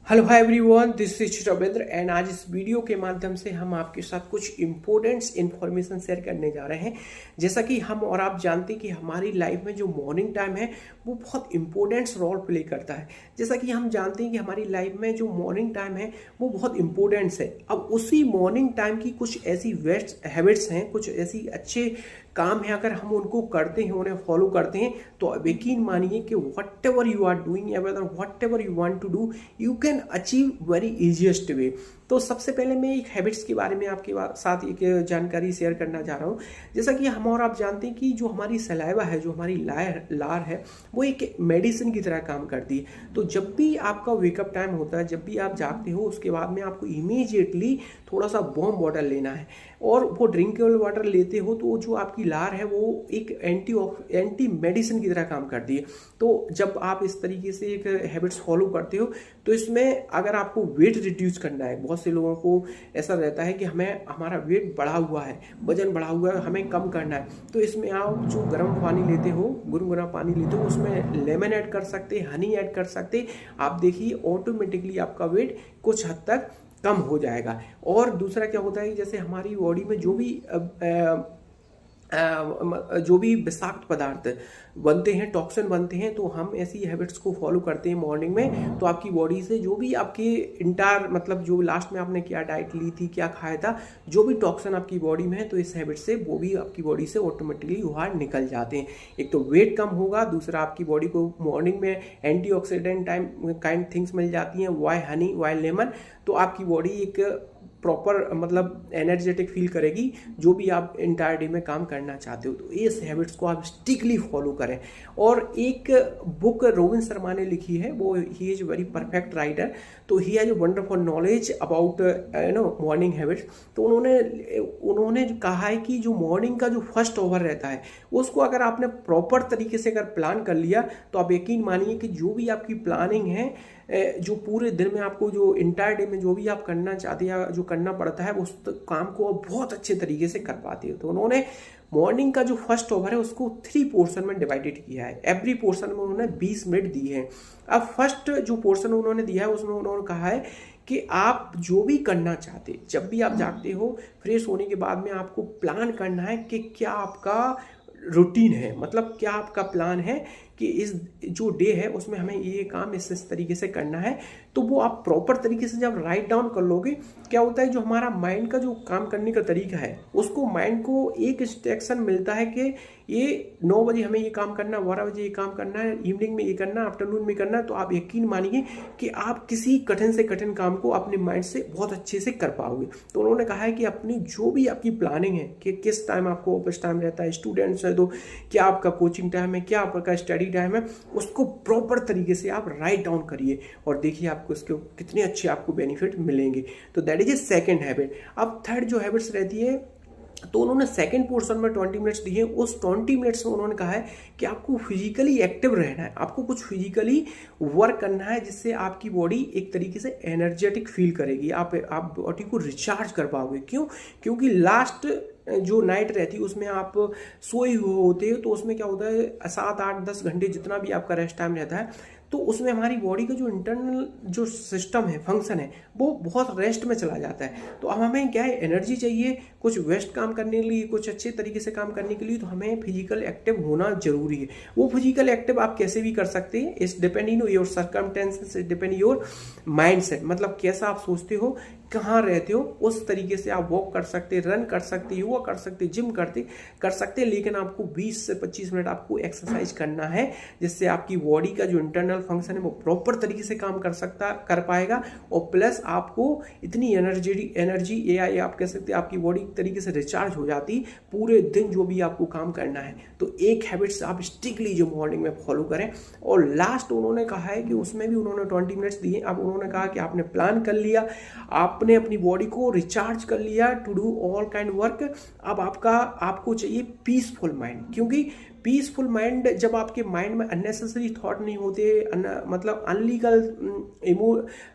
Hello hi everyone, this is Ravindra and आज इस video के माध्यम से हम आपके साथ कुछ इम्पोर्टेंट्स इन्फॉर्मेशन शेयर करने जा रहे हैं। जैसा कि हम और आप जानते हैं कि हमारी लाइफ में जो मॉर्निंग टाइम है वो बहुत इंपॉर्टेंट रोल प्ले करता है। जैसा कि हम जानते हैं कि हमारी लाइफ में जो मॉर्निंग टाइम है वो बहुत इंपॉर्टेंट्स है। अब उसी मॉर्निंग टाइम की कुछ ऐसी बेस्ट हैबिट्स हैं, कुछ ऐसी अच्छे काम है, अगर हम उनको करते हैं, उन्हें फॉलो करते हैं तो यकीन मानिए कि whatever you are doing, whatever you want to do, you can achieve very easiest way. तो सबसे पहले मैं एक हैबिट्स के बारे में आपके साथ एक जानकारी शेयर करना चाह रहा हूँ। जैसा कि हम और आप जानते हैं कि जो हमारी सलाइवा है, जो हमारी लार है, वो एक मेडिसिन की तरह काम करती है। तो जब भी आपका वेकअप टाइम होता है, जब भी आप जागते हो, उसके बाद में आपको इमीडिएटली थोड़ा सा वार्म वाटर लेना है और वो ड्रिंकेबल वाटर लेते हो तो जो आपकी लार है वो एक एंटी मेडिसिन की तरह काम करती है। तो जब आप इस तरीके से एक हैबिट्स फॉलो करते हो तो इसमें अगर आपको वेट रिड्यूस करना है, बहुत से लोगों को ऐसा रहता है कि हमारा वेट बढ़ा हुआ है, वजन बढ़ा हुआ है, हमें कम करना है, तो इसमें आप जो गर्म पानी लेते हो, गुनगुना पानी लेते हो, उसमें लेमन ऐड कर सकते, हनी ऐड कर सकते। आप देखिए ऑटोमेटिकली आपका वेट कुछ हद तक कम हो जाएगा। और दूसरा क्या होता है कि जैसे हमारी बॉडी में जो भी विषाक्त पदार्थ बनते हैं, टॉक्सिन बनते हैं, तो हम ऐसी हैबिट्स को फॉलो करते हैं मॉर्निंग में तो आपकी बॉडी से जो भी आपकी इंटायर मतलब जो लास्ट में आपने क्या डाइट ली थी, क्या खाया था, जो भी टॉक्सिन आपकी बॉडी में है, तो इस हैबिट से वो भी आपकी बॉडी से ऑटोमेटिकली बाहर निकल जाते हैं। एक तो वेट कम होगा, दूसरा आपकी बॉडी को मॉर्निंग में एंटीऑक्सीडेंट काइंड थिंग्स मिल जाती हैं, वाई हनी, वाई लेमन, तो आपकी बॉडी एक प्रॉपर मतलब एनर्जेटिक फील करेगी जो भी आप इंटायर डे में काम करना चाहते हो। तो इस हैबिट्स को आप स्ट्रिक्टली फॉलो करें। और एक बुक रोबिन शर्मा ने लिखी है, वो he is very perfect writer, तो he has wonderful knowledge about morning habits. तो उन्होंने कहा है कि जो मॉर्निंग का जो फर्स्ट ओवर रहता है उसको अगर आपने प्रॉपर तरीके से अगर प्लान कर लिया तो आप यकीन मानिए कि जो भी आपकी प्लानिंग है, जो पूरे दिन में आपको जो इंटायर डे में जो भी आप करना चाहते हैं या जो करना पड़ता है उस काम को आप बहुत अच्छे तरीके से कर पाते हो। तो उन्होंने मॉर्निंग का जो फर्स्ट ओवर है उसको 3 पोर्शन में डिवाइडेड किया है। एवरी पोर्शन में उन्होंने 20 मिनट दिए हैं। अब फर्स्ट जो पोर्शन उन्होंने दिया है उसमें उन्होंने कहा है कि आप जो भी करना चाहते, जब भी आप जागते हो, फ्रेश होने के बाद में आपको प्लान करना है कि क्या आपका रूटीन है, मतलब क्या आपका प्लान है कि इस जो डे है उसमें हमें ये काम इस तरीके से करना है। तो वो आप प्रॉपर तरीके से जब राइट डाउन कर लोगे, क्या होता है जो हमारा माइंड का जो काम करने का तरीका है उसको माइंड को एक इंस्ट्रक्शन मिलता है कि ये 9 बजे हमें ये काम करना, 12 बजे ये काम करना है, इवनिंग में ये करना, आफ्टरनून में करना। तो आप यकीन मानिए कि आप किसी कठिन से कठिन काम को अपने माइंड से बहुत अच्छे से कर पाओगे। तो उन्होंने कहा है कि अपनी जो भी आपकी प्लानिंग है कि किस टाइम आपको ऑफिस टाइम रहता है, स्टूडेंट्स है तो क्या आपका कोचिंग टाइम है, क्या आपका स्टडी टाइम है, उसको प्रॉपर तरीके से आप राइट डाउन करिए और देखिए आपको इसके कितने अच्छे आपको बेनिफिट मिलेंगे। तो that is a second habit. अब थर्ड जो हैबिट्स रहती है, तो उन्होंने सेकंड पोर्शन में 20 मिनट्स दिए। उस 20 मिनट्स में उन्होंने कहा है कि आपको फिजिकली एक्टिव रहना है, आपको कुछ फिजिकली वर्क करना है जिससे आपकी बॉडी एक तरीके से एनर्जेटिक फील करेगी, आप बॉडी को रिचार्ज कर पाओगे। क्यों? क्योंकि लास्ट जो नाइट रहती है उसमें आप सोए हुए होते हो, तो उसमें क्या होता है 7, 8, 10 घंटे जितना भी आपका रेस्ट टाइम रहता है, तो उसमें हमारी बॉडी का जो इंटरनल जो सिस्टम है, फंक्शन है, वो बहुत रेस्ट में चला जाता है। तो अब हमें क्या है, एनर्जी चाहिए कुछ वेस्ट काम करने के लिए, कुछ अच्छे तरीके से काम करने के लिए, तो हमें फिजिकल एक्टिव होना जरूरी है। वो फिजिकल एक्टिव आप कैसे भी कर सकते हैं, it's depending your circumstances, it depend your mindset, मतलब कैसा आप सोचते हो, कहाँ रहते हो, उस तरीके से आप वॉक कर सकते, रन कर सकते, योगा कर सकते, जिम कर सकते, लेकिन आपको 20 से 25 मिनट आपको एक्सरसाइज करना है जिससे आपकी बॉडी का जो इंटरनल फंक्शन है वो प्रॉपर तरीके से काम कर पाएगा। और प्लस आपको इतनी एनर्जी ये आप कह सकते हैं आपकी बॉडी एक तरीके से रिचार्ज हो जाती पूरे दिन जो भी आपको काम करना है। तो एक हैबिट्स आप स्ट्रिक्टली जो मॉर्निंग में फॉलो करें। और लास्ट उन्होंने कहा है कि उसमें भी उन्होंने 20 मिनट्स दिए। अब उन्होंने कहा कि आपने प्लान कर लिया, आपने अपनी बॉडी को रिचार्ज कर लिया to do all kind work. अब आपको चाहिए पीसफुल माइंड, क्योंकि पीसफुल माइंड जब आपके माइंड में अननेसेसरी थॉट नहीं होते, मतलब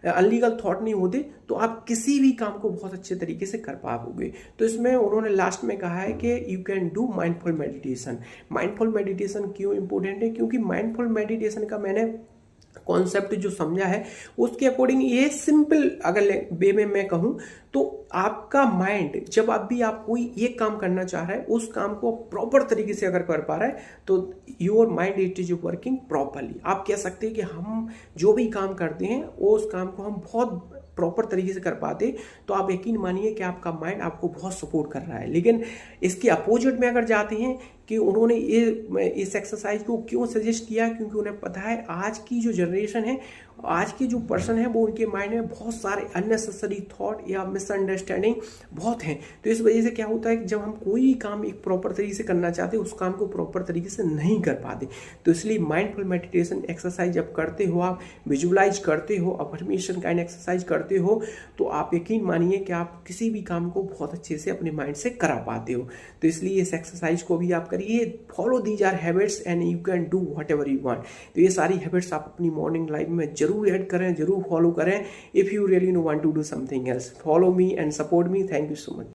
अनलीगल थॉट नहीं होते, तो आप किसी भी काम को बहुत अच्छे तरीके से कर पाओगे। तो इसमें उन्होंने लास्ट में कहा है कि you can do mindful meditation. Mindful meditation क्यों इंपॉर्टेंट है? क्योंकि माइंडफुल मेडिटेशन का मैंने कॉन्सेप्ट जो समझा है उसके अकॉर्डिंग ये सिंपल अगर वे में मैं कहूँ तो आपका माइंड जब आप भी आप कोई एक काम करना चाह रहा है उस काम को प्रॉपर तरीके से अगर कर पा रहा है तो your mind it is working properly. आप कह सकते हैं कि हम जो भी काम करते हैं उस काम को हम बहुत प्रॉपर तरीके से कर पाते, तो आप यकीन मानिए कि आपका माइंड आपको बहुत सपोर्ट कर रहा है। लेकिन इसके अपोजिट में अगर जाते हैं कि उन्होंने इस एक्सरसाइज को क्यों सजेस्ट किया, क्योंकि उन्हें पता है आज की जो जनरेशन है, आज के जो पर्सन है वो उनके माइंड में बहुत सारे अननेसेसरी थॉट या मिसअंडरस्टैंडिंग बहुत हैं। तो इस वजह से क्या होता है कि जब हम कोई भी काम एक प्रॉपर तरीके से करना चाहते हैं उस काम को प्रॉपर तरीके से नहीं कर पाते। तो इसलिए माइंडफुल मेडिटेशन एक्सरसाइज जब करते हो, आप विजुअलाइज करते हो, अफर्मेशन काइंड एक्सरसाइज करते हो, तो आप यकीन मानिए कि आप किसी भी काम को बहुत अच्छे से अपने माइंड से करा पाते हो। तो इसलिए इस एक्सरसाइज को भी आप करिए, follow these are habits and you can do whatever you want. तो ये सारी हैबिट्स आप अपनी मॉर्निंग लाइफ में जरूर ऐड करें, जरूर फॉलो करें। If you really no want to do something else, follow me and support me. Thank you so much.